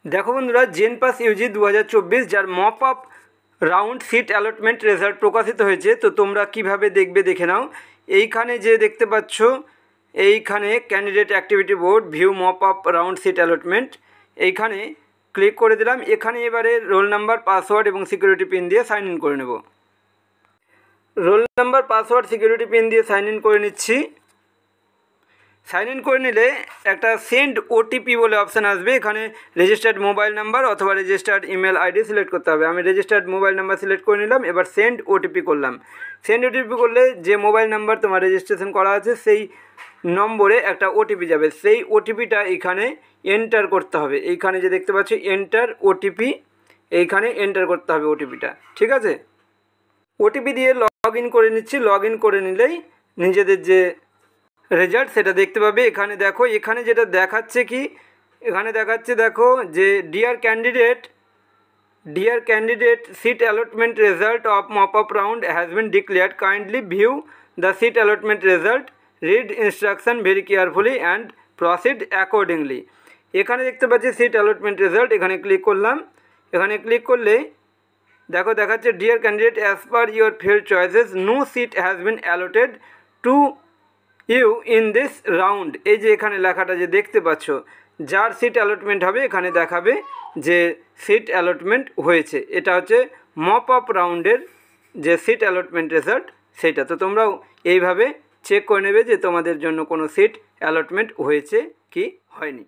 দেখো বন্ধুরা, জেনপাস ইউজি 2024 যার mop up round seat allotment result প্রকাশিত হয়েছে। তো তোমরা কিভাবে দেখবে দেখে নাও। এইখানে যে দেখতে পাচ্ছ, এইখানে candidate activity board view mop up round seat allotment, এইখানে ক্লিক করে দিলাম। এখানে এবারে রোল নাম্বার, পাসওয়ার্ড এবং সিকিউরিটি পিন দিয়ে সাইন ইন করে নেব। Roll number, password, security pin দিয়ে সাইন ইন করে নিচ্ছি। সাইন ইন করে নিলে একটা সেন্ড ওটিপি বলে অপশান আসবে। এখানে রেজিস্টার্ড মোবাইল নাম্বার অথবা রেজিস্টার্ড ইমেল আইডি সিলেক্ট করতে হবে। আমি রেজিস্টার্ড মোবাইল নাম্বার সিলেক্ট করে নিলাম। এবার সেন্ড ওটিপি করলাম। সেন্ড ওটিপি করলে যে মোবাইল নাম্বার তোমার রেজিস্ট্রেশন করা আছে সেই নম্বরে একটা ওটিপি যাবে। সেই ওটিপিটা এখানে এন্টার করতে হবে। এইখানে যে দেখতে পাচ্ছি এন্টার ওটিপি, এইখানে এন্টার করতে হবে ওটিপিটা। ঠিক আছে, ওটিপি দিয়ে লগ ইন করে নিচ্ছি। লগ ইন করে নিলেই নিজেদের যে রেজাল্ট সেটা দেখতে পাবে। এখানে দেখো, এখানে যেটা দেখাচ্ছে কি, এখানে দেখাচ্ছে দেখো যে dear candidate seat allotment result of mop up round has been declared, kindly view the seat allotment result, read instruction very carefully and proceed accordingly. এখানে দেখতে পাচ্ছি সিট অ্যালটমেন্ট রেজাল্ট, এখানে ক্লিক করলাম। এখানে ক্লিক করলে দেখো দেখাচ্ছে dear candidate, as per your filled choices no seat has been allotted to you in this round. এই যে এখানে লেখাটা যে দেখতে পাচ্ছ, যার সিট অ্যালটমেন্ট হবে এখানে দেখাবে যে সিট অ্যালটমেন্ট হয়েছে। এটা হচ্ছে মপ আপ রাউন্ডের যে সিট অ্যালটমেন্ট রেজাল্ট সেটা। তো তোমরাও এইভাবে চেক করে নেবে যে তোমাদের জন্য কোনো সিট অ্যালটমেন্ট হয়েছে কি হয়নি।